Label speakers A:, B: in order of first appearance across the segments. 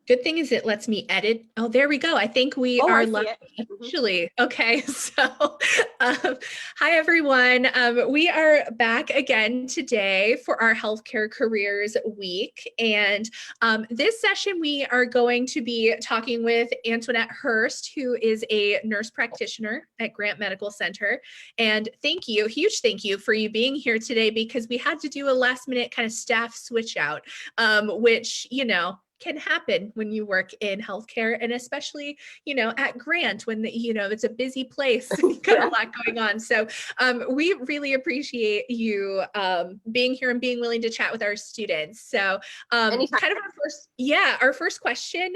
A: Good thing is it lets me edit. Oh, there we go. I think we
B: Oh, I
A: are
B: see
A: live
B: it. Mhm.
A: officially. Okay, um, hi everyone. We are back again today for our Healthcare Careers Week. And this session, we are going to be talking with Antoinette Hurst, who is a nurse practitioner at Grant Medical Center. And thank you, huge thank you for you being here today, because we had to do a last minute kind of staff switch out, which, can happen when you work in healthcare, and especially, at Grant, when it's a busy place, you've got a lot going on. So we really appreciate you being here and being willing to chat with our students. So
B: Anytime.
A: kind of our first question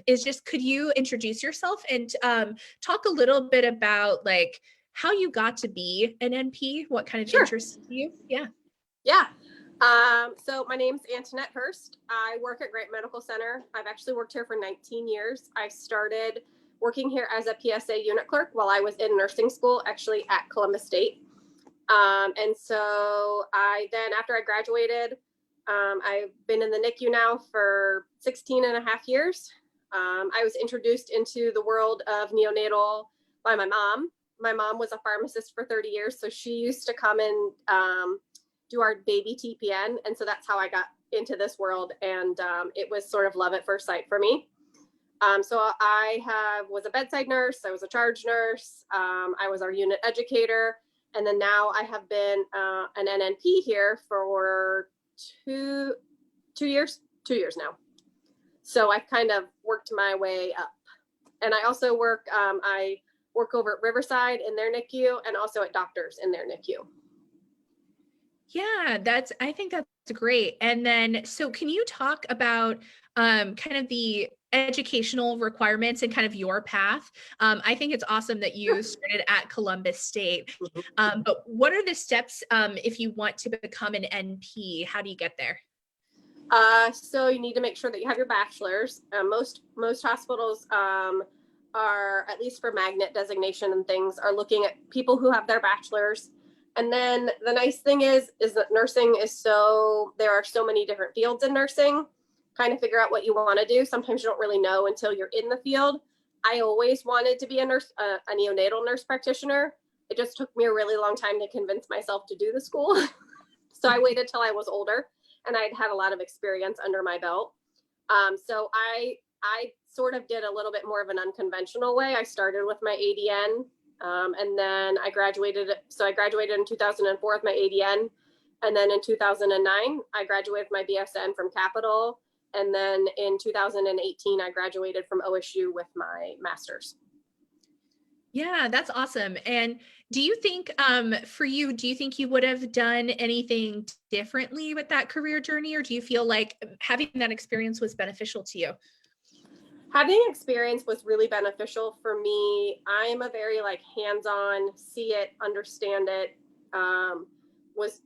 A: is just, could you introduce yourself and talk a little bit about like how you got to be an NP, what kind of
B: Sure.
A: interests you? Yeah.
B: Yeah. So my name's Antoinette Hurst. I work at Grant Medical Center. I've actually worked here for 19 years. I started working here as a PSA unit clerk while I was in nursing school, actually at Columbus State. And so after I graduated, I've been in the NICU now for 16 and a half years. I was introduced into the world of neonatal by my mom. My mom was a pharmacist for 30 years, so she used to come and do our baby TPN. And so that's how I got into this world. And it was sort of love at first sight for me. So I was a bedside nurse. I was a charge nurse. I was our unit educator. And then now I have been an NNP here for two years now. So I've kind of worked my way up. And I also work over at Riverside in their NICU, and also at Doctors in their NICU.
A: Yeah, I think that's great. And then, so can you talk about kind of the educational requirements and kind of your path? I think it's awesome that you started at Columbus State. But what are the steps if you want to become an NP? How do you get there?
B: So you need to make sure that you have your bachelor's. Most hospitals are, at least for magnet designation and things, are looking at people who have their bachelor's. And then the nice thing is that nursing there are so many different fields in nursing. Kind of figure out what you want to do. Sometimes you don't really know until you're in the field. I always wanted to be a nurse, a neonatal nurse practitioner. It just took me a really long time to convince myself to do the school. So I waited till I was older and I'd had a lot of experience under my belt. So I sort of did a little bit more of an unconventional way. I started with my ADN. And then I graduated. So I graduated in 2004 with my ADN. And then in 2009, I graduated with my BSN from Capital. And then in 2018, I graduated from OSU with my master's.
A: Yeah, that's awesome. And do you think for you, do you think you would have done anything differently with that career journey? Or do you feel like having that experience was beneficial to you?
B: Having experience was really beneficial for me. I'm a very hands-on, see it, understand it, was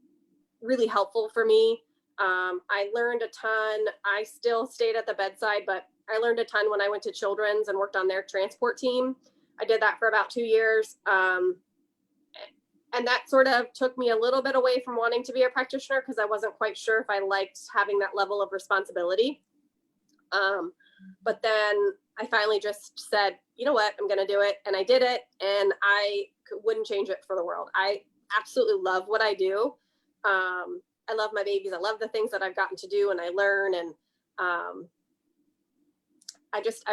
B: really helpful for me. I learned a ton. I still stayed at the bedside, but I learned a ton when I went to Children's and worked on their transport team. I did that for about 2 years. And that sort of took me a little bit away from wanting to be a practitioner because I wasn't quite sure if I liked having that level of responsibility. But then I finally just said, you know what, I'm going to do it. And I did it. And I wouldn't change it for the world. I absolutely love what I do. I love my babies. I love the things that I've gotten to do and I learn. And I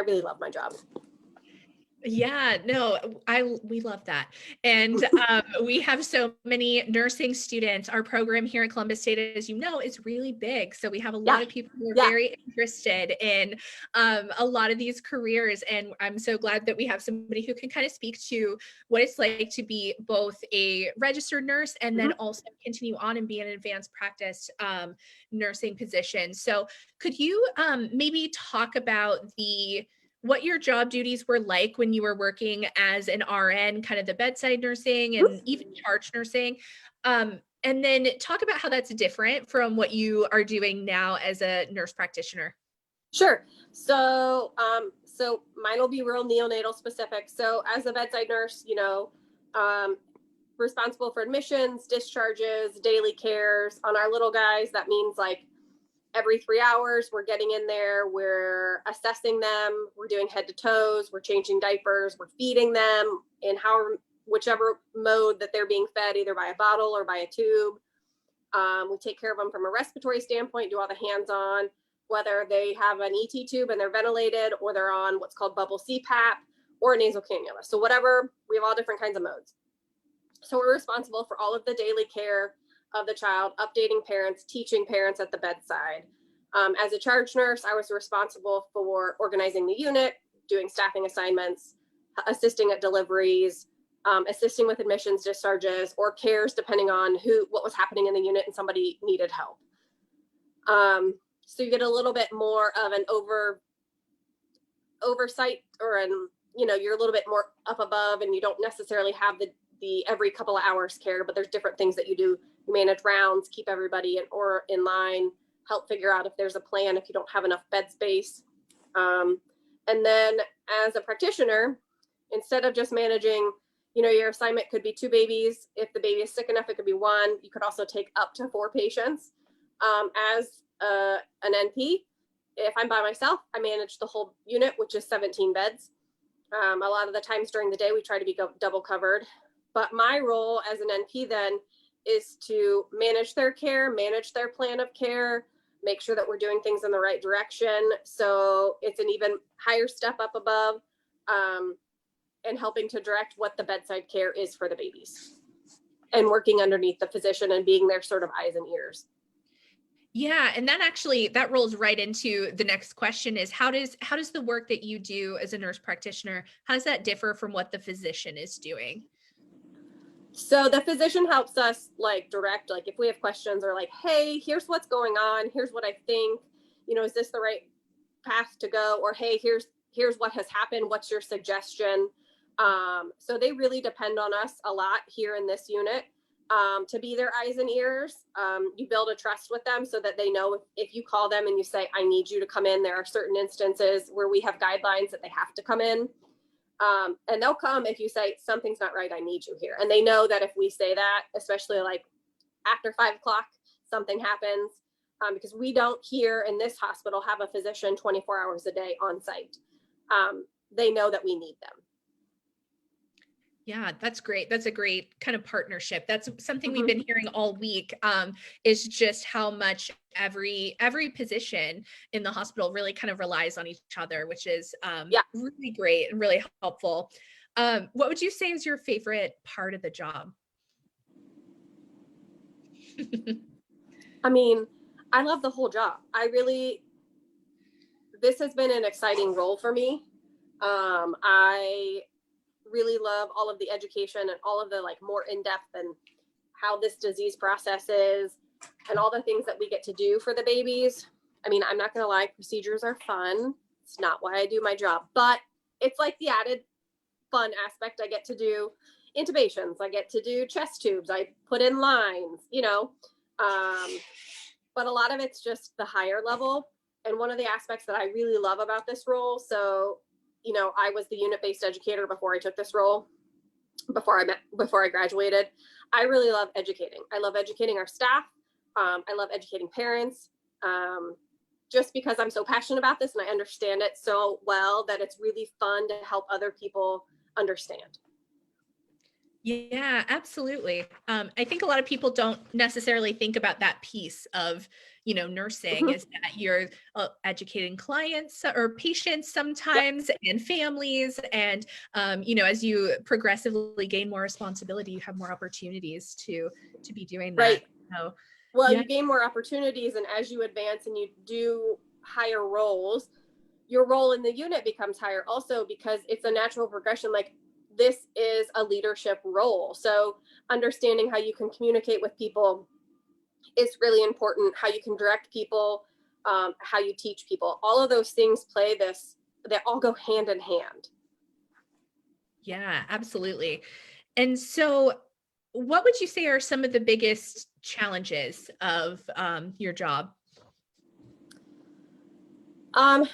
B: really love my job.
A: Yeah, no, we love that. And we have so many nursing students. Our program here at Columbus State, as you know, is really big. So we have a lot of people who are very interested in a lot of these careers. And I'm so glad that we have somebody who can kind of speak to what it's like to be both a registered nurse and then also continue on and be an advanced practice nursing position. So could you maybe talk about what your job duties were like when you were working as an RN, kind of the bedside nursing and even charge nursing. And then talk about how that's different from what you are doing now as a nurse practitioner.
B: Sure. So mine will be real neonatal specific. So as a bedside nurse, responsible for admissions, discharges, daily cares on our little guys. That means every 3 hours, we're getting in there, we're assessing them, we're doing head to toes, we're changing diapers, we're feeding them in whichever mode that they're being fed, either by a bottle or by a tube. We take care of them from a respiratory standpoint, do all the hands-on, whether they have an ET tube and they're ventilated, or they're on what's called bubble CPAP or a nasal cannula. So whatever, we have all different kinds of modes. So we're responsible for all of the daily care of the child, updating parents, teaching parents at the bedside. As a charge nurse, I was responsible for organizing the unit, doing staffing assignments, assisting at deliveries, assisting with admissions, discharges, or cares, depending on what was happening in the unit and somebody needed help. So you get a little bit more of an oversight, or you're a little bit more up above, and you don't necessarily have the every couple of hours care, but there's different things that you do. You manage rounds, keep everybody in line, help figure out if there's a plan if you don't have enough bed space. And then as a practitioner, instead of just managing, your assignment could be 2 babies. If the baby is sick enough, it could be 1. You could also take up to 4 patients. As an NP, if I'm by myself, I manage the whole unit, which is 17 beds. A lot of the times during the day, we try to be double covered. But my role as an NP then is to manage their care, manage their plan of care, make sure that we're doing things in the right direction. So it's an even higher step up above, and helping to direct what the bedside care is for the babies, and working underneath the physician and being their sort of eyes and ears.
A: Yeah, and that rolls right into the next question is how does the work that you do as a nurse practitioner, how does that differ from what the physician is doing?
B: So the physician helps us direct, if we have questions, or hey, here's what's going on, here's what I think, is this the right path to go, or hey, here's what has happened, what's your suggestion? So they really depend on us a lot here in this unit, to be their eyes and ears. You build a trust with them so that they know if you call them and you say, I need you to come in, there are certain instances where we have guidelines that they have to come in. And they'll come if you say something's not right, I need you here. And they know that if we say that, especially after 5 o'clock, something happens, because we don't here in this hospital have a physician 24 hours a day on site. They know that we need them.
A: Yeah, that's great. That's a great kind of partnership. That's something we've been hearing all week, is just how much every position in the hospital really kind of relies on each other, which is really great and really helpful. What would you say is your favorite part of the job?
B: I mean, I love the whole job. This has been an exciting role for me. I really love all of the education and all of the more in-depth and how this disease process is and all the things that we get to do for the babies. I mean, I'm not going to lie, procedures are fun. It's not why I do my job, but it's the added fun aspect. I get to do intubations. I get to do chest tubes. I put in lines, but a lot of it's just the higher level. And one of the aspects that I really love about this role, so I was the unit-based educator before I took this role, before I graduated. I really love educating. I love educating our staff. I love educating parents, just because I'm so passionate about this and I understand it so well that it's really fun to help other people understand.
A: Yeah, absolutely. I think a lot of people don't necessarily think about that piece of, nursing is that you're educating clients or patients sometimes and families. And, as you progressively gain more responsibility, you have more opportunities to be doing that.
B: Right.
A: So,
B: well, you gain more opportunities, and as you advance and you do higher roles, your role in the unit becomes higher also, because it's a natural progression. This is a leadership role. So understanding how you can communicate with people is really important. How you can direct people, how you teach people, all of those things they all go hand in hand.
A: Yeah, absolutely. And so what would you say are some of the biggest challenges of your job?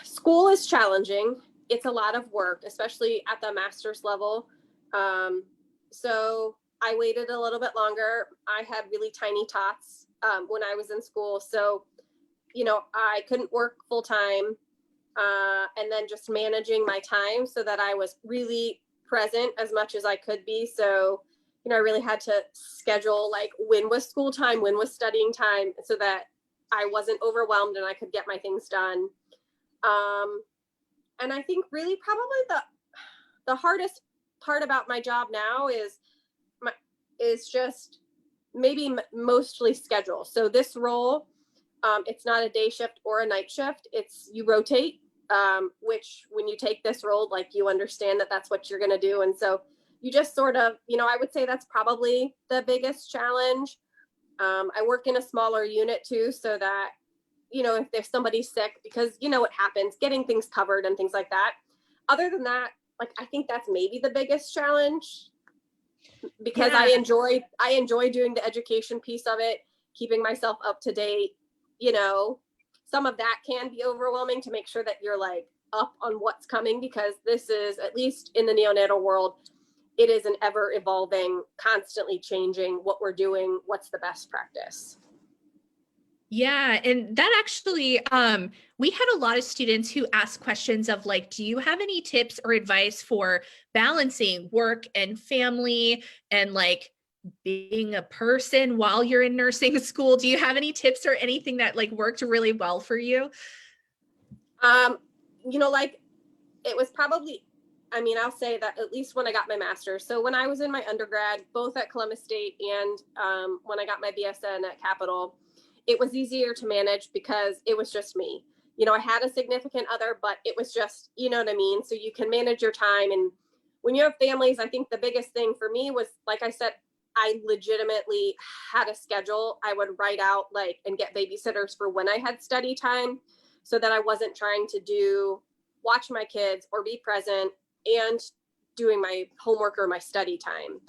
B: School is challenging. It's a lot of work, especially at the master's level. So I waited a little bit longer. I had really tiny tots when I was in school. So I couldn't work full time, and then just managing my time so that I was really present as much as I could be. So, I really had to schedule like when was school time, when was studying time, so that I wasn't overwhelmed and I could get my things done. And I think really probably the hardest part about my job now is just maybe mostly schedule. So this role, it's not a day shift or a night shift. It's you rotate, which when you take this role, like you understand that that's what you're going to do. And so you just sort of, I would say that's probably the biggest challenge. I work in a smaller unit too, so that, if there's somebody sick, because what happens, getting things covered and things like that. Other than that, like, I think that's maybe the biggest challenge, because
A: Yeah.
B: I enjoy doing the education piece of it, keeping myself up to date. Some of that can be overwhelming to make sure that you're like up on what's coming, because this is, at least in the neonatal world, it is an ever evolving, constantly changing what we're doing, what's the best practice.
A: Yeah, and that actually, we had a lot of students who asked questions of like, do you have any tips or advice for balancing work and family and like being a person while you're in nursing school? Do you have any tips or anything that like worked really well for you?
B: Like, it was probably, I'll say that at least when I got my master's. So when I was in my undergrad, both at Columbus State and when I got my BSN at Capital, it was easier to manage because it was just me. I had a significant other, but it was just, you know what I mean? So you can manage your time. And when you have families, I think the biggest thing for me was, like I said, I legitimately had a schedule. I would write out like and get babysitters for when I had study time, so that I wasn't trying to watch my kids or be present and doing my homework or my study time,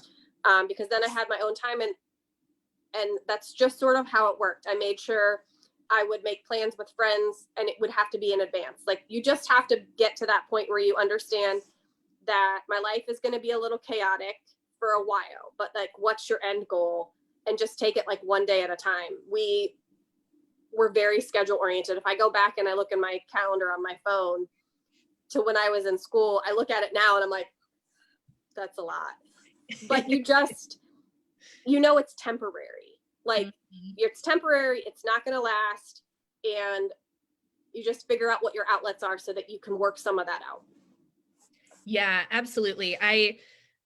B: because then I had my own time, and that's just sort of how it worked. I made sure I would make plans with friends, and it would have to be in advance. Like, you just have to get to that point where you understand that my life is going to be a little chaotic for a while, but like, what's your end goal? And just take it like one day at a time. We're very schedule oriented. If I go back and I look in my calendar on my phone to when I was in school, I look at it now and I'm like, that's a lot. But you just, it's temporary. Like, it's temporary, it's not going to last. And you just figure out what your outlets are so that you can work some of that out.
A: Yeah, absolutely. I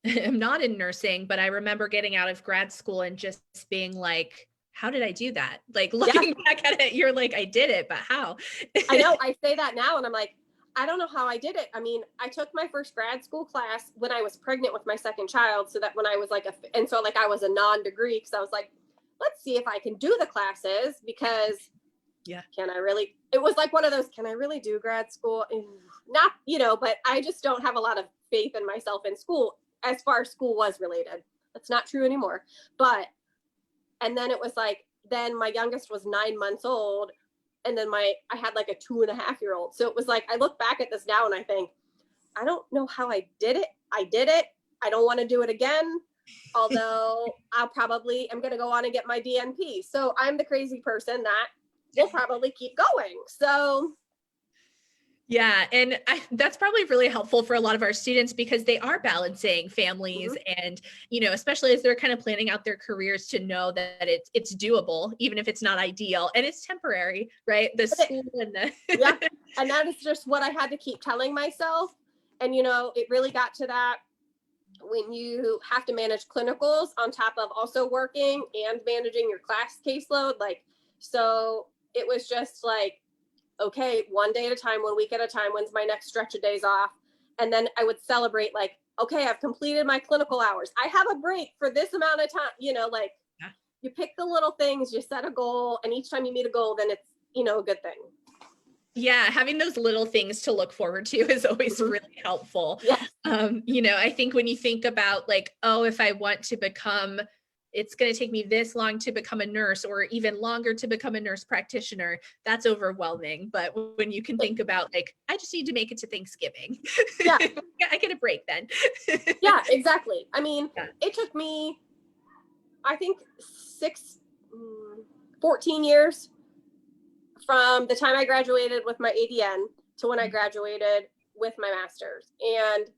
A: am not in nursing, but I remember getting out of grad school and just being like, how did I do that? Like, looking back at it, you're like, I did it, but how?
B: I know, I say that now and I'm like, I don't know how I did it. I took my first grad school class when I was pregnant with my second child, so that when I was like, I was a non-degree, because I was like, let's see if I can do the classes, because can I really, it was like one of those, can I really do grad school? Not, but I just don't have a lot of faith in myself in school, as far as school was related. That's not true anymore. And then it was like, then my youngest was 9 months old. And then I had like a 2.5-year-old. So it was like, I look back at this now and I think, I don't know how I did it. I did it. I don't want to do it again. Although I'm going to go on and get my DNP. So I'm the crazy person that will probably keep going. So
A: yeah, and that's probably really helpful for a lot of our students, because they are balancing families and, especially as they're kind of planning out their careers, to know that it's doable, even if it's not ideal and it's temporary, right? The school and the
B: yeah, and that is just what I had to keep telling myself. And it really got to that when you have to manage clinicals on top of also working and managing your class caseload. Like, so it was just like, okay, one day at a time, 1 week at a time, when's my next stretch of days off? And then I would celebrate like, okay, I've completed my clinical hours. I have a break for this amount of time, you pick the little things, you set a goal, and each time you meet a goal, then it's, a good thing.
A: Yeah, having those little things to look forward to is always really helpful.
B: Yes.
A: I think when you think about like, oh, if I want to become, it's going to take me this long to become a nurse, or even longer to become a nurse practitioner, that's overwhelming. But when you can think about like, I just need to make it to Thanksgiving.
B: Yeah.
A: I get a break then.
B: Yeah, exactly. It took me, I think 14 years from the time I graduated with my ADN to when I graduated with my master's. And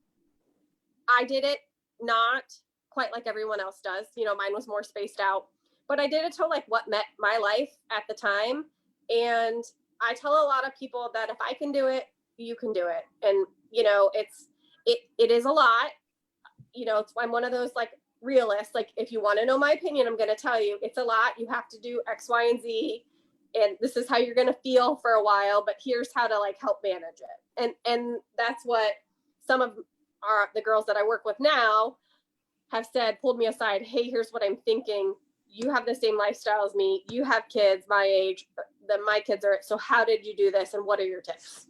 B: I did it not quite like everyone else does. You know, mine was more spaced out, but I did it to like what met my life at the time. And I tell a lot of people that if I can do it, you can do it. And, you know, it is a lot, you know, I'm one of those like realists. Like, if you want to know my opinion, I'm going to tell you it's a lot. You have to do X, Y, and Z. And this is how you're going to feel for a while, but here's how to like help manage it. And that's what some of the girls that I work with now have said, pulled me aside. Hey, here's what I'm thinking. You have the same lifestyle as me. You have kids my age that my kids are. So how did you do this? And what are your tips?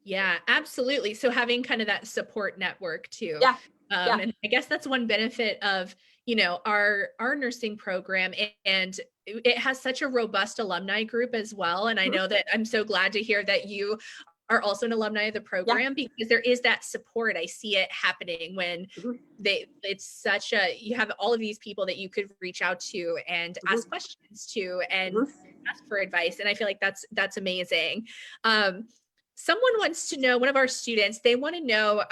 A: Yeah, absolutely. So having kind of that support network too.
B: Yeah.
A: And I guess that's one benefit of, you know, our nursing program, and it has such a robust alumni group as well. And I know that I'm so glad to hear that you are also an alumni of the program, because there is that support. I see it happening when it's such a, you have all of these people that you could reach out to and ask questions to and ask for advice. And I feel like that's amazing. Someone wants to know, one of our students, they want to know,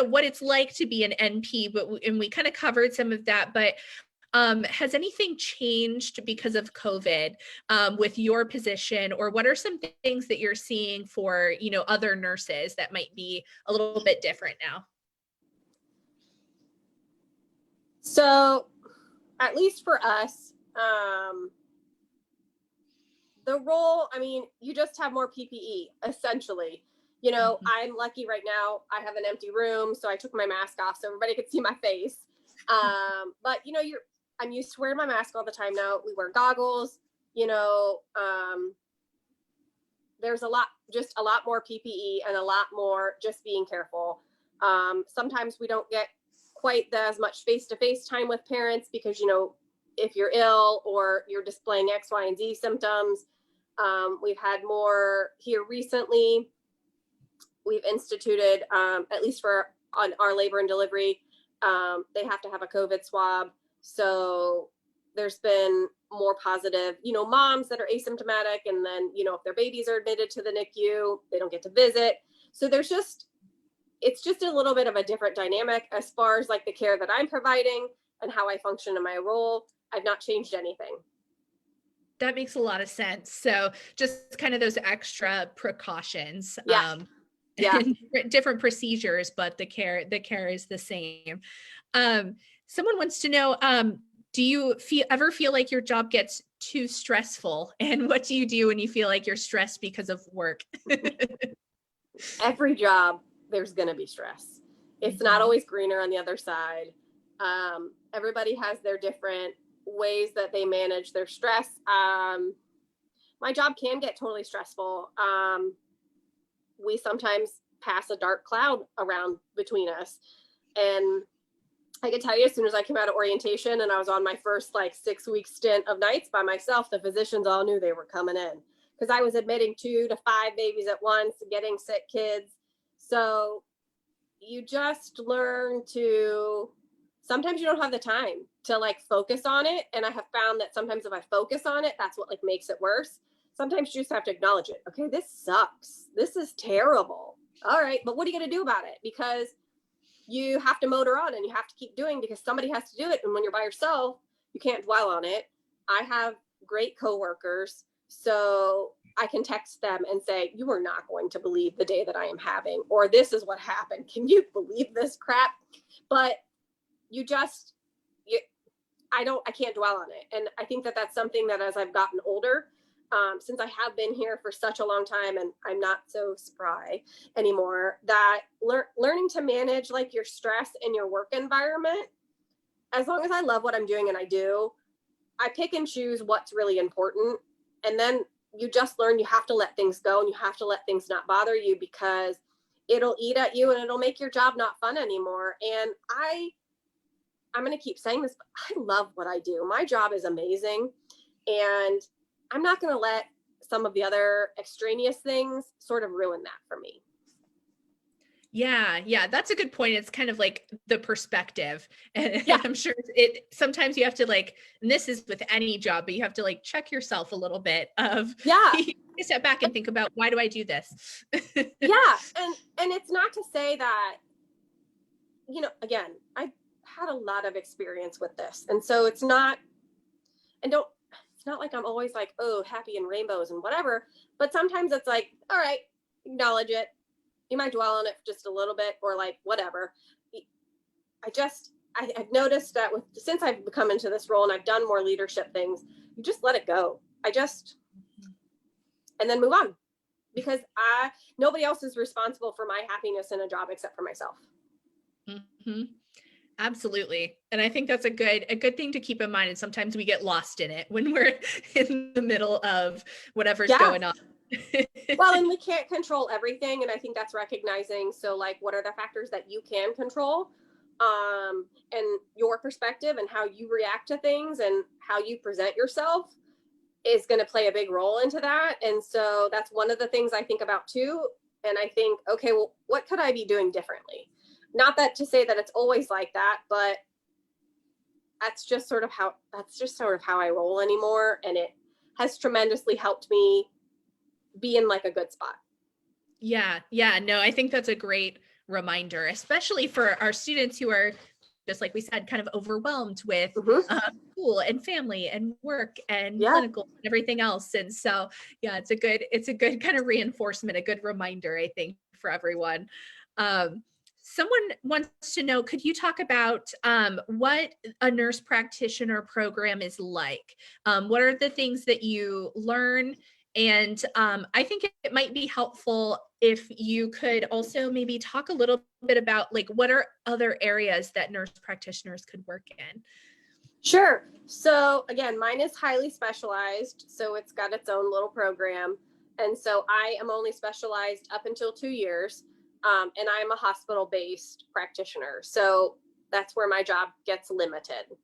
A: what it's like to be an NP, and we kind of covered some of that, but has anything changed because of COVID with your position, or what are some things that you're seeing for, you know, other nurses that might be a little bit different now?
B: So at least for us, the role, I mean, you just have more PPE, essentially. You know, I'm lucky right now, I have an empty room, so I took my mask off so everybody could see my face. But, you know, I'm used to wearing my mask all the time now. We wear goggles, you know, there's a lot more PPE and a lot more just being careful. Sometimes we don't get quite as much face-to-face time with parents because, you know, if you're ill or you're displaying X, Y, and Z symptoms. We've had more here recently. We've instituted, at least on our labor and delivery, they have to have a COVID swab. So there's been more positive, you know, moms that are asymptomatic, and then, you know, if their babies are admitted to the NICU, they don't get to visit. So it's just a little bit of a different dynamic as far as like the care that I'm providing and how I function in my role. I've not changed anything.
A: That makes a lot of sense. So just kind of those extra precautions. And different procedures, but the care is the same. Someone wants to know, do you ever feel like your job gets too stressful? And what do you do when you feel like you're stressed because of work?
B: Every job, there's going to be stress. It's not always greener on the other side. Everybody has their different ways that they manage their stress. My job can get totally stressful. We sometimes pass a dark cloud around between us. And I can tell you, as soon as I came out of orientation and I was on my first like 6-week stint of nights by myself, the physicians all knew they were coming in, because I was admitting 2 to 5 babies at once, getting sick kids. So you just learn to, sometimes you don't have the time to like focus on it. And I have found that sometimes if I focus on it, that's what like makes it worse. Sometimes you just have to acknowledge it. Okay, this sucks. This is terrible. All right, but what are you going to do about it? Because you have to motor on and you have to keep doing, because somebody has to do it. And when you're by yourself, you can't dwell on it. I have great coworkers, so I can text them and say, you are not going to believe the day that I am having, or this is what happened. Can you believe this crap? But I can't dwell on it. And I think that that's something that as I've gotten older, since I have been here for such a long time and I'm not so spry anymore, that learning to manage like your stress in your work environment, as long as I love what I'm doing, and I do, I pick and choose what's really important. And then you just learn you have to let things go, and you have to let things not bother you, because it'll eat at you and it'll make your job not fun anymore. And I'm going to keep saying this, but I love what I do. My job is amazing. And I'm not going to let some of the other extraneous things sort of ruin that for me.
A: Yeah, that's a good point. It's kind of like the perspective. And
B: Yeah.
A: I'm sure it sometimes you have to like, and this is with any job, but you have to like check yourself a little bit of
B: Yeah.
A: you step back and think about, why do I do this?
B: Yeah. And it's not to say that, again, I've had a lot of experience with this. And so it's not, and don't, it's not like I'm always like, oh, happy and rainbows and whatever. But sometimes it's like, all right, acknowledge it. You might dwell on it just a little bit or like whatever. I've noticed that since I've become into this role and I've done more leadership things, you just let it go. And then move on, because nobody else is responsible for my happiness in a job except for myself.
A: Mm-hmm. Absolutely. And I think that's a good thing to keep in mind. And sometimes we get lost in it when we're in the middle of whatever's going on.
B: Well, and we can't control everything. And I think that's recognizing. So like, what are the factors that you can control? And your perspective and how you react to things and how you present yourself is going to play a big role into that. And so that's one of the things I think about too. And I think, okay, well, what could I be doing differently? Not that to say that it's always like that, but that's just sort of how I roll anymore. And it has tremendously helped me be in like a good spot.
A: Yeah. No, I think that's a great reminder, especially for our students who are, just like we said, kind of overwhelmed with school and family and work and clinical and everything else. And so, yeah, it's a good kind of reinforcement, a good reminder, I think, for everyone. Someone wants to know, could you talk about what a nurse practitioner program is like? What are the things that you learn? And I think it might be helpful if you could also maybe talk a little bit about like, what are other areas that nurse practitioners could work in?
B: Sure. So again, mine is highly specialized. So it's got its own little program. And so I am only specialized up until 2 years. And I'm a hospital-based practitioner. So that's where my job gets limited.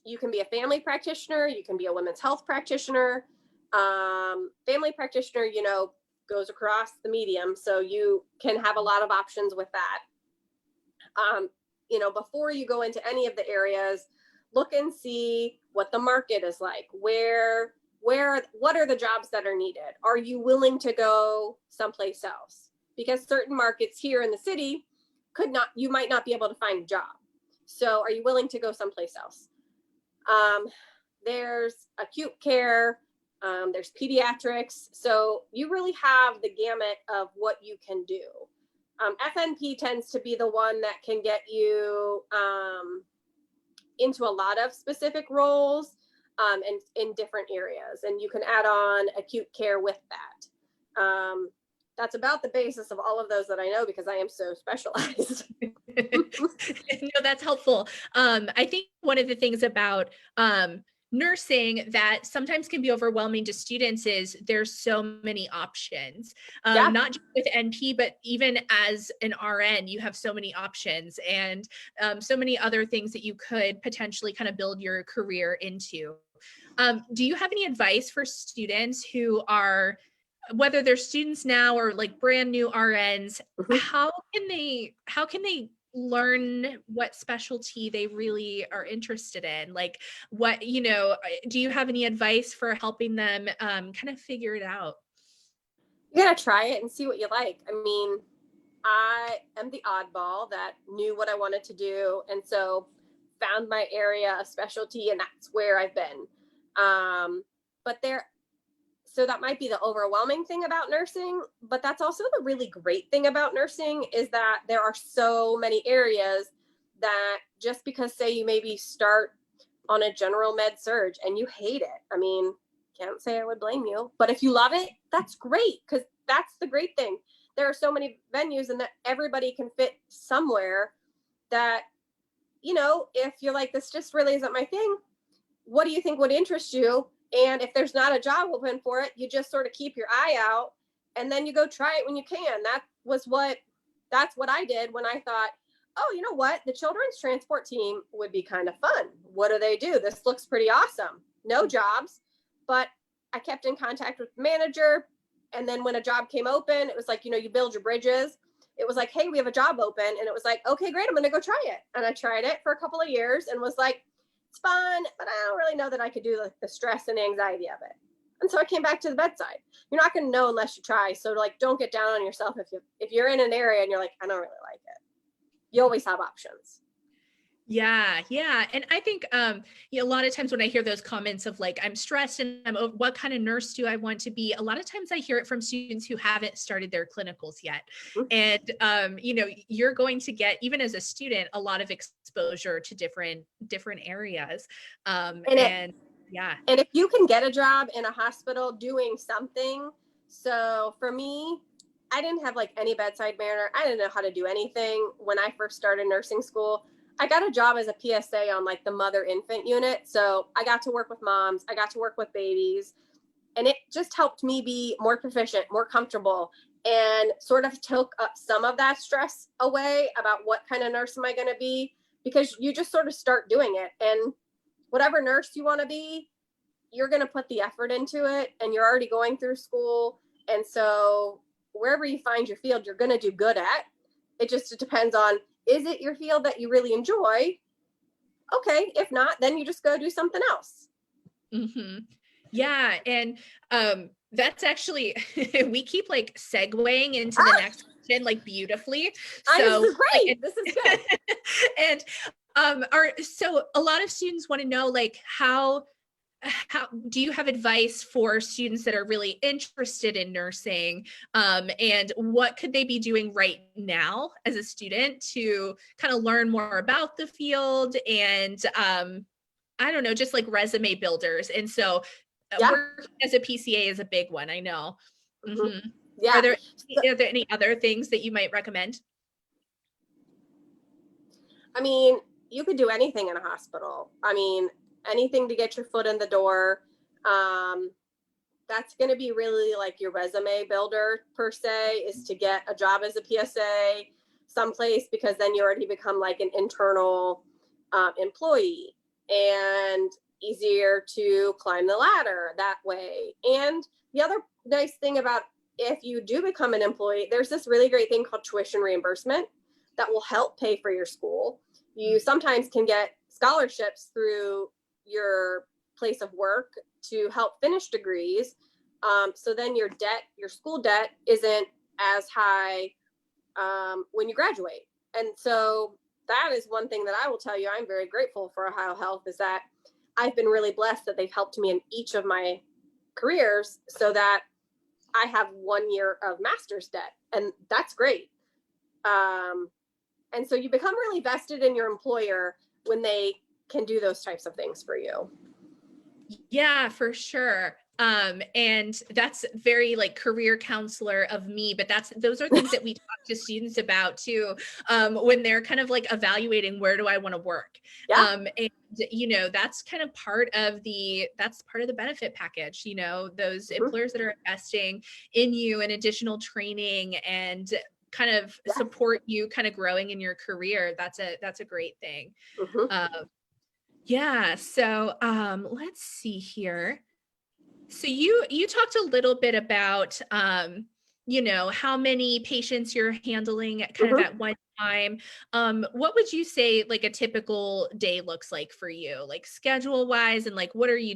B: You can be a family practitioner. You can be a women's health practitioner. Family practitioner, goes across the medium. So you can have a lot of options with that. Before you go into any of the areas, look and see what the market is like. What are the jobs that are needed? Are you willing to go someplace else? Because certain markets here in the city you might not be able to find a job. So are you willing to go someplace else? There's acute care, there's pediatrics. So you really have the gamut of what you can do. FNP tends to be the one that can get you into a lot of specific roles and in different areas. And you can add on acute care with that. That's about the basis of all of those that I know because I am so specialized.
A: No, that's helpful. I think one of the things about nursing that sometimes can be overwhelming to students is there's so many options, not just with NP, but even as an RN, you have so many options and so many other things that you could potentially kind of build your career into. Do you have any advice for students who are, whether they're students now or like brand new RNs, how can they learn what specialty they really are interested in? Like what, do you have any advice for helping them kind of figure it out?
B: You gotta try it and see what you like. I mean, I am the oddball that knew what I wanted to do. And so found my area of specialty and that's where I've been. So that might be the overwhelming thing about nursing, but that's also the really great thing about nursing is that there are so many areas that just because say you maybe start on a general med surg and you hate it. I mean, can't say I would blame you, but if you love it, that's great because that's the great thing. There are so many venues and that everybody can fit somewhere that, if you're like, this just really isn't my thing, what do you think would interest you? And if there's not a job open for it, you just sort of keep your eye out and then you go try it when you can. That's what I did when I thought, oh, you know what? The children's transport team would be kind of fun. What do they do? This looks pretty awesome. No jobs, but I kept in contact with the manager. And then when a job came open, it was like, you build your bridges. It was like, hey, we have a job open. And it was like, okay, great, I'm going to go try it. And I tried it for a couple of years and was like, it's fun, but I don't really know that I could do the stress and anxiety of it. And so I came back to the bedside. You're not going to know unless you try. So like, don't get down on yourself if you're in an area and you're like, I don't really like it. You always have options.
A: Yeah. Yeah. And I think, a lot of times when I hear those comments of like, I'm stressed and what kind of nurse do I want to be? A lot of times I hear it from students who haven't started their clinicals yet. And, you're going to get, even as a student, a lot of exposure to different areas. And
B: if you can get a job in a hospital doing something. So for me, I didn't have like any bedside manner. I didn't know how to do anything when I first started nursing school. I got a job as a PSA on like the mother infant unit. So I got to work with moms. I got to work with babies, and it just helped me be more proficient, more comfortable, and sort of took up some of that stress away about what kind of nurse am I going to be, because you just sort of start doing it. And whatever nurse you want to be, you're going to put the effort into it, and you're already going through school. And so wherever you find your field, you're going to do good at. It just depends on, is it your field that you really enjoy? Okay. If not, then you just go do something else.
A: Mm-hmm. Yeah. And that's actually, we keep like segueing into the next question, like beautifully. So
B: this is great. This is good.
A: And so a lot of students want to know, like, how do you have advice for students that are really interested in nursing, and what could they be doing right now as a student to kind of learn more about the field, and I don't know, just like resume builders? And so working as a PCA is a big one, I know. Mm-hmm.
B: Yeah.
A: Are there any other things that you might recommend?
B: I mean, you could do anything in a hospital. I mean, anything to get your foot in the door. That's going to be really like your resume builder per se, is to get a job as a PSA someplace, because then you already become like an internal employee, and easier to climb the ladder that way. And the other nice thing about, if you do become an employee, there's this really great thing called tuition reimbursement that will help pay for your school. You sometimes can get scholarships through your place of work to help finish degrees. So then your school debt isn't as high when you graduate. And so that is one thing that I will tell you, I'm very grateful for Ohio Health, is that I've been really blessed that they've helped me in each of my careers, so that I have 1 year of master's debt, and that's great. And so you become really vested in your employer when they can do those types of things for you.
A: Yeah, for sure. And that's very like career counselor of me, but those are things that we talk to students about too, when they're kind of like evaluating, where do I want to work?
B: Yeah.
A: And that's kind of part of the benefit package, those employers that are investing in you and additional training and kind of support you kind of growing in your career. That's a great thing.
B: Mm-hmm.
A: Yeah. So let's see here. So you talked a little bit about how many patients you're handling kind of at one time. What would you say like a typical day looks like for you, like schedule wise, and like what are you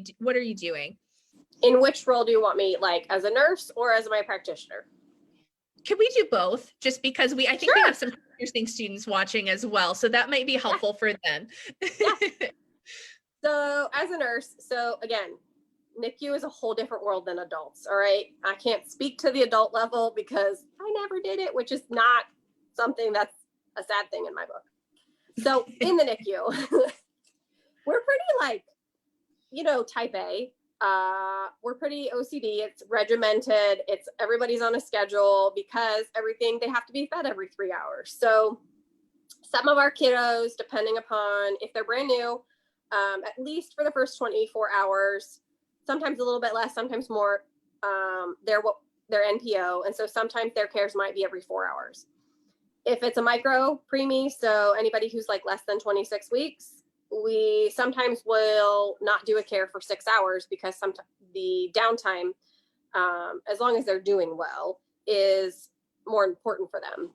A: doing?
B: In which role do you want me, like as a nurse or as my practitioner?
A: Could we do both? Just because I think we have some nursing students watching as well, so that might be helpful for them.
B: So as a nurse, again, NICU is a whole different world than adults. All right. I can't speak to the adult level because I never did it, which is not something that's a sad thing in my book. So in the NICU, we're pretty type A. We're pretty OCD. It's regimented. Everybody's on a schedule, because they have to be fed every 3 hours. So some of our kiddos, depending upon if they're brand new, at least for the first 24 hours, sometimes a little bit less, sometimes more, they're NPO. And so sometimes their cares might be every 4 hours. If it's a micro preemie, so anybody who's like less than 26 weeks, we sometimes will not do a care for 6 hours, because sometimes the downtime as long as they're doing well, is more important for them.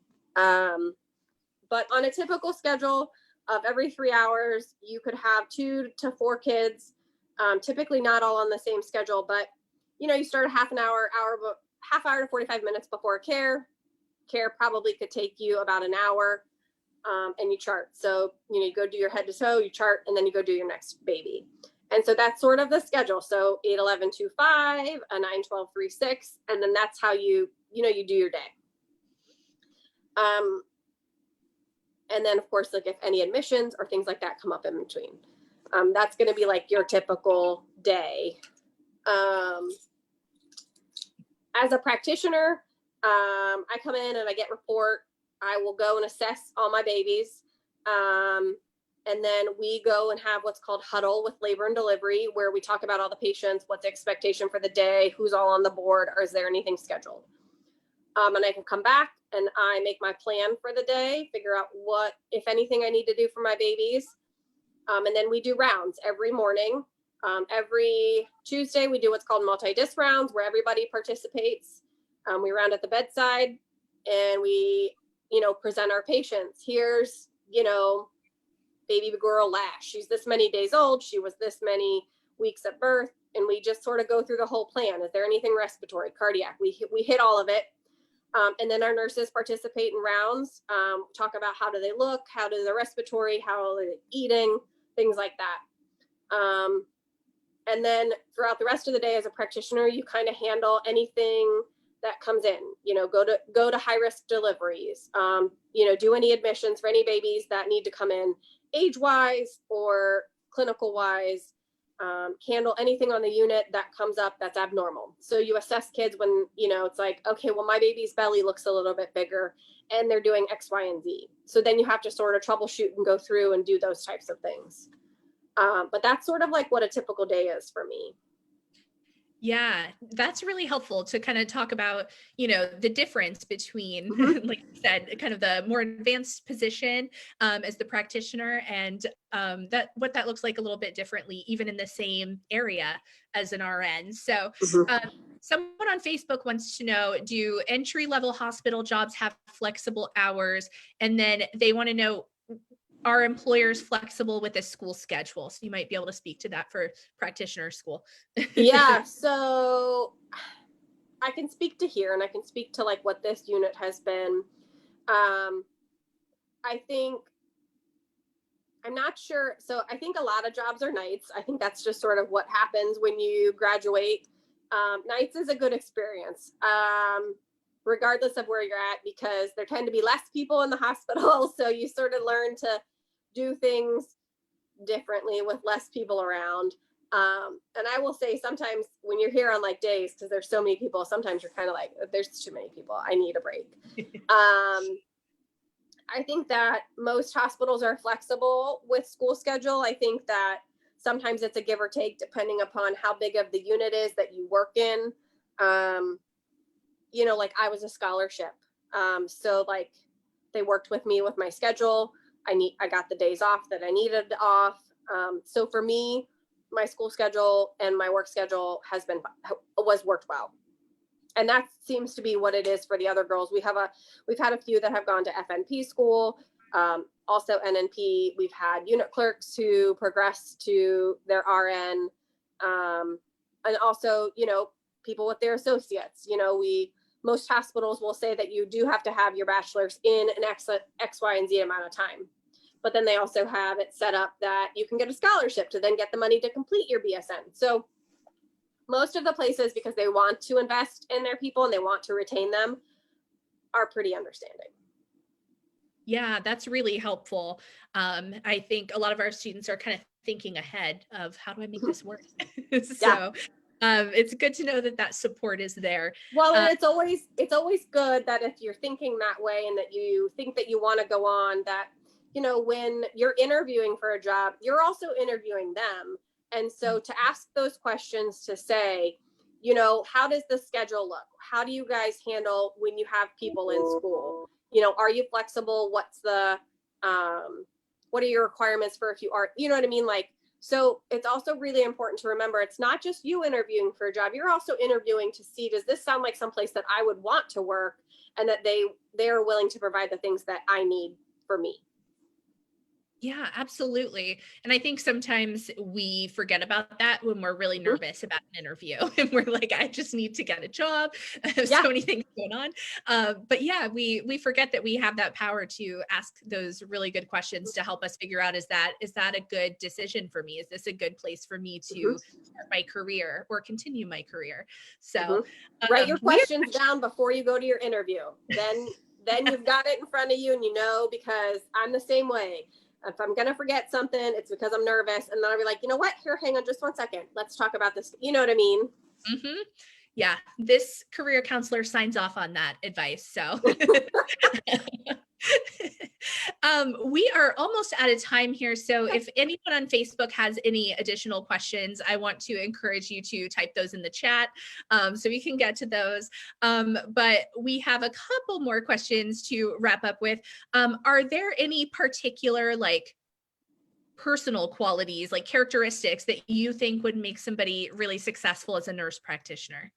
B: But on a typical schedule of every 3 hours, you could have 2 to 4 kids, typically not all on the same schedule, but you start a half hour to 45 minutes before care. Care probably could take you about an hour, and you chart. So, you go do your head to toe, you chart, and then you go do your next baby. And so that's sort of the schedule. So 8-11-2-5, a 9-12-3-6, and then that's how you do your day. And then of course, like if any admissions or things like that come up in between, that's going to be like your typical day. As a practitioner, I come in and I get report. I will go and assess all my babies. And then we go and have what's called huddle with labor and delivery, where we talk about all the patients, what's the expectation for the day, who's all on the board, or is there anything scheduled? And I can come back and I make my plan for the day, figure out what, if anything, I need to do for my babies. And then we do rounds every morning. Every Tuesday, we do what's called multi-disc rounds, where everybody participates. We round at the bedside and we, present our patients. Here's, baby girl Lash. She's this many days old. She was this many weeks at birth. And we just sort of go through the whole plan. Is there anything respiratory, cardiac? We hit all of it. And then our nurses participate in rounds, talk about how do they look, how do the respiratory, how are they eating, things like that. And then throughout the rest of the day as a practitioner, you kind of handle anything that comes in, go to high risk deliveries, do any admissions for any babies that need to come in age wise or clinical wise, handle anything on the unit that comes up that's abnormal. So you assess kids when, it's like, okay, well, my baby's belly looks a little bit bigger and they're doing X, Y, and Z. So then you have to sort of troubleshoot and go through and do those types of things. But that's sort of like what a typical day is for me.
A: Yeah, that's really helpful to kind of talk about, the difference between, like you said, kind of the more advanced position as the practitioner, and that what that looks like a little bit differently, even in the same area as an RN. So someone on Facebook wants to know, do entry-level hospital jobs have flexible hours? And then they want to know, are employers flexible with a school schedule? So you might be able to speak to that for practitioner school.
B: Yeah, so I can speak to here, and I can speak to like what this unit has been. I think, I'm not sure. So I think a lot of jobs are nights. I think that's just sort of what happens when you graduate. Nights is a good experience, regardless of where you're at, because there tend to be less people in the hospital. So you sort of learn to do things differently with less people around. And I will say sometimes when you're here on like days, because there's so many people, sometimes you're kind of like, there's too many people, I need a break. I think that most hospitals are flexible with school schedule. I think that sometimes it's a give or take depending upon how big of the unit is that you work in. Like I was a scholarship. So like they worked with me with my schedule. I got the days off that I needed off. So for me, my school schedule and my work schedule was worked well. And that seems to be what it is for the other girls. We've had a few that have gone to FNP school, also NNP. We've had unit clerks who progress to their RN, and also, people with their associates. Most hospitals will say that you do have to have your bachelor's in an X, Y, and Z amount of time. But then they also have it set up that you can get a scholarship to then get the money to complete your BSN. So most of the places, because they want to invest in their people and they want to retain them, are pretty understanding.
A: Yeah, that's really helpful. I think a lot of our students are kind of thinking ahead of, how do I make this work? So it's good to know that support is there.
B: Well, and it's always good that if you're thinking that way and that you think that you want to go on, that, when you're interviewing for a job, you're also interviewing them. And so to ask those questions, to say, how does the schedule look? How do you guys handle when you have people in school? Are you flexible? What's the, what are your requirements for if you are, you know what I mean? Like So it's also really important to remember it's not just you interviewing for a job. You're also interviewing to see, does this sound like someplace that I would want to work, and that they're willing to provide the things that I need for me.
A: Yeah, absolutely. And I think sometimes we forget about that when we're really nervous about an interview and we're like, I just need to get a job. I have
B: Yeah.
A: so many things going on. But yeah, we forget that we have that power to ask those really good questions to help us figure out, is that a good decision for me? Is this a good place for me to start my career or continue my career? So
B: write your
A: we
B: questions down before you go to your interview. Then you've got it in front of you, and because I'm the same way. If I'm going to forget something, it's because I'm nervous. And then I'll be like, you know what? Here, hang on just 1 second. Let's talk about this. You know what I mean?
A: Mm-hmm. Yeah, this career counselor signs off on that advice. So we are almost out of time here. So if anyone on Facebook has any additional questions, I want to encourage you to type those in the chat so we can get to those. But we have a couple more questions to wrap up with. Are there any particular personal qualities, like characteristics that you think would make somebody really successful as a nurse practitioner?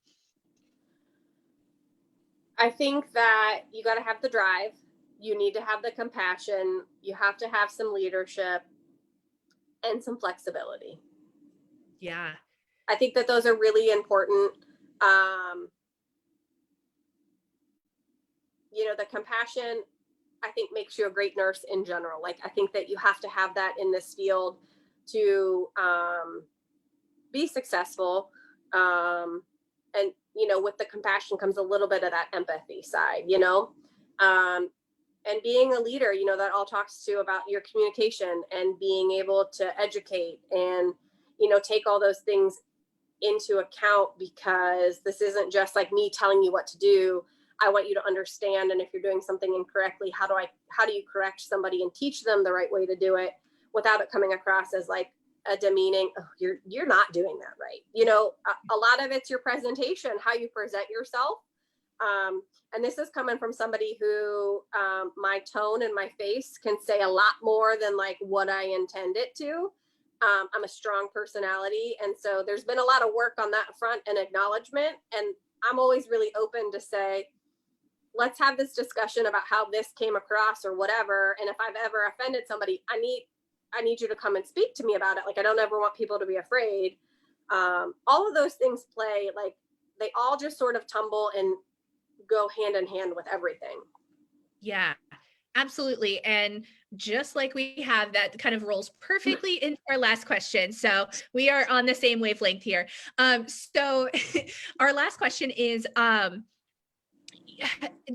B: I think that you got to have the drive. You need to have the compassion. You have to have some leadership and some flexibility.
A: Yeah.
B: I think that those are really important. The compassion, I think, makes you a great nurse in general. I think that you have to have that in this field to be successful. And, with the compassion comes a little bit of that empathy side, and being a leader, that all talks to about your communication and being able to educate and, take all those things into account, because this isn't just like me telling you what to do. I want you to understand. And if you're doing something incorrectly, how do you correct somebody and teach them the right way to do it without it coming across as like a demeaning, oh, you're not doing that right. A lot of it's your presentation, how you present yourself. And this is coming from somebody who my tone and my face can say a lot more than like what I intend it to. I'm a strong personality. And so there's been a lot of work on that front and acknowledgement. And I'm always really open to say, let's have this discussion about how this came across or whatever. And if I've ever offended somebody, I need you to come and speak to me about it. Like, I don't ever want people to be afraid. All of those things play, like they all just sort of tumble and go hand in hand with everything.
A: Yeah, absolutely. And just like we have, that kind of rolls perfectly into our last question. So we are on the same wavelength here. So our last question is,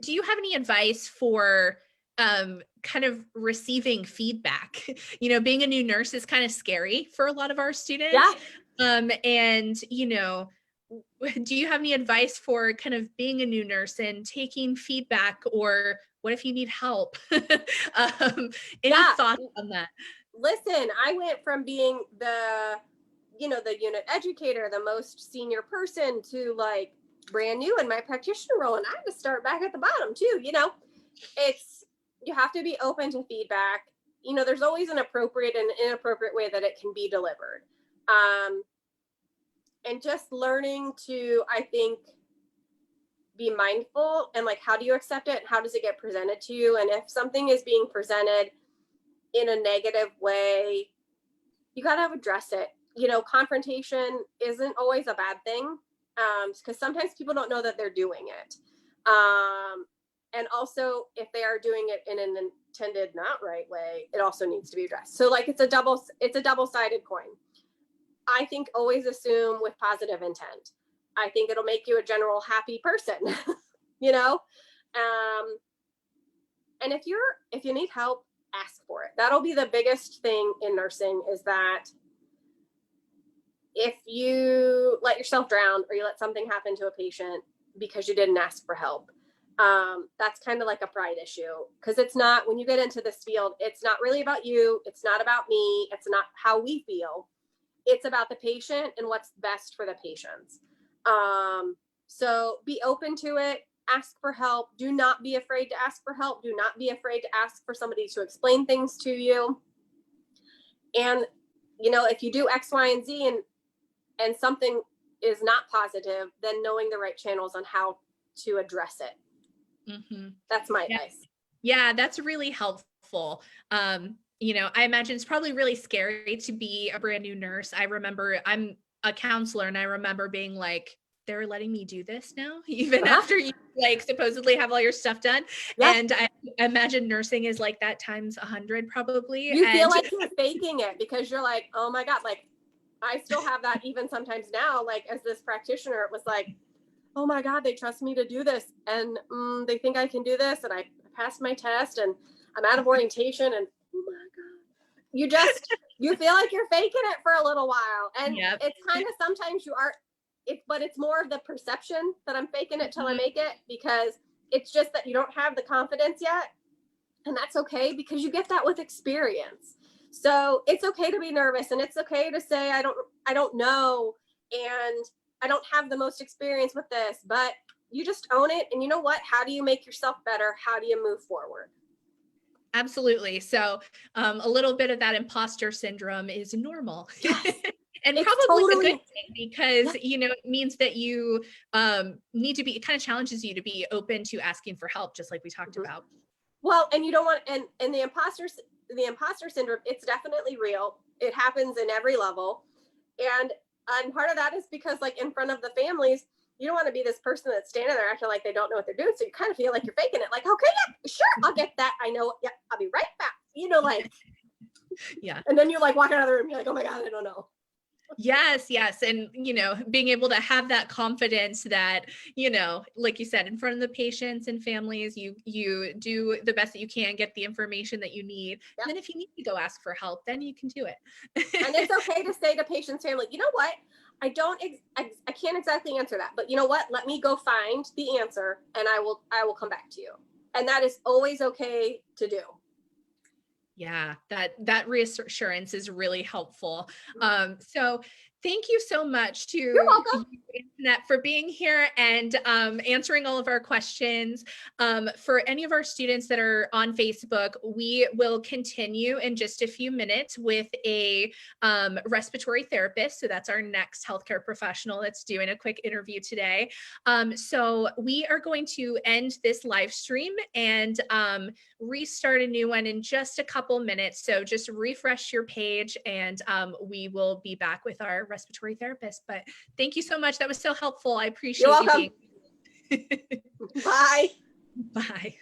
A: do you have any advice for kind of receiving feedback? Being a new nurse is kind of scary for a lot of our students.
B: Yeah.
A: And, do you have any advice for kind of being a new nurse and taking feedback, or what if you need help? Any thoughts on that?
B: Listen, I went from being the unit educator, the most senior person, to like brand new in my practitioner role. And I had to start back at the bottom too. You have to be open to feedback. There's always an appropriate and inappropriate way that it can be delivered. And just learning to, I think, be mindful and like, how do you accept it? How does it get presented to you? And if something is being presented in a negative way, you got to address it. Confrontation isn't always a bad thing, because sometimes people don't know that they're doing it. And also, if they are doing it in an intended not right way, it also needs to be addressed. So like it's a double-sided coin. I think always assume with positive intent. I think it'll make you a general happy person, and if you need help, ask for it. That'll be the biggest thing in nursing, is that if you let yourself drown or you let something happen to a patient because you didn't ask for help, that's kind of like a pride issue, because it's not, when you get into this field, it's not really about you. It's not about me. It's not how we feel. It's about the patient and what's best for the patients. So be open to it. Ask for help. Do not be afraid to ask for help. Do not be afraid to ask for somebody to explain things to you. And you know, if you do X, Y, and Z and something is not positive, then knowing the right channels on how to address it.
A: Mm-hmm.
B: That's my advice.
A: Yeah, that's really helpful. You know, I imagine it's probably really scary to be a brand new nurse. I remember I'm a counselor and I remember being like, they're letting me do this now, even after you like supposedly have all your stuff done.
B: Yeah.
A: And I imagine nursing is like that times 100 probably.
B: You feel like you're faking it because you're like, oh my God, like I still have that even sometimes now, like as this practitioner, it was like, oh my God, they trust me to do this. And they think I can do this. And I passed my test and I'm out of orientation and oh my God, you feel like you're faking it for a little while. And it's kind of, sometimes you are, but it's more of the perception that I'm faking it till I make it, because it's just that you don't have the confidence yet. And that's okay, because you get that with experience. So it's okay to be nervous, and it's okay to say, I don't know. And I don't have the most experience with this, but you just own it. And you know what? How do you make yourself better? How do you move forward?
A: Absolutely. So a little bit of that imposter syndrome is normal.
B: Yes.
A: And
B: it's
A: probably
B: totally
A: a good thing, because, you know, it means that you need to be, it kind of challenges you to be open to asking for help, just like we talked about.
B: Well, and you don't want, and the imposter syndrome, it's definitely real. It happens in every level. And part of that is because, like, in front of the families, you don't want to be this person that's standing there acting like they don't know what they're doing. So you kind of feel like you're faking it. Like, okay, yeah, sure, I'll get that. I know. Yeah, I'll be right back. You know, like,
A: yeah.
B: And then you like walk out of the room, you're like, oh my God, I don't know.
A: Yes. And, you know, being able to have that confidence that, you know, like you said, in front of the patients and families, you do the best that you can, get the information that you need. Yep. And then if you need to go ask for help, then you can do it.
B: And it's okay to say to patients' family, you know what? I can't exactly answer that, but you know what? Let me go find the answer and I will come back to you. And that is always okay to do.
A: Yeah, that reassurance is really helpful. So thank you so much to
B: You're welcome.
A: Antoinette, for being here and answering all of our questions. For any of our students that are on Facebook, we will continue in just a few minutes with a respiratory therapist. So that's our next healthcare professional that's doing a quick interview today. So we are going to end this live stream and restart a new one in just a couple minutes. So just refresh your page and we will be back with our respiratory therapist. But thank you so much. That was so helpful. I appreciate
B: you being. Bye.
A: Bye.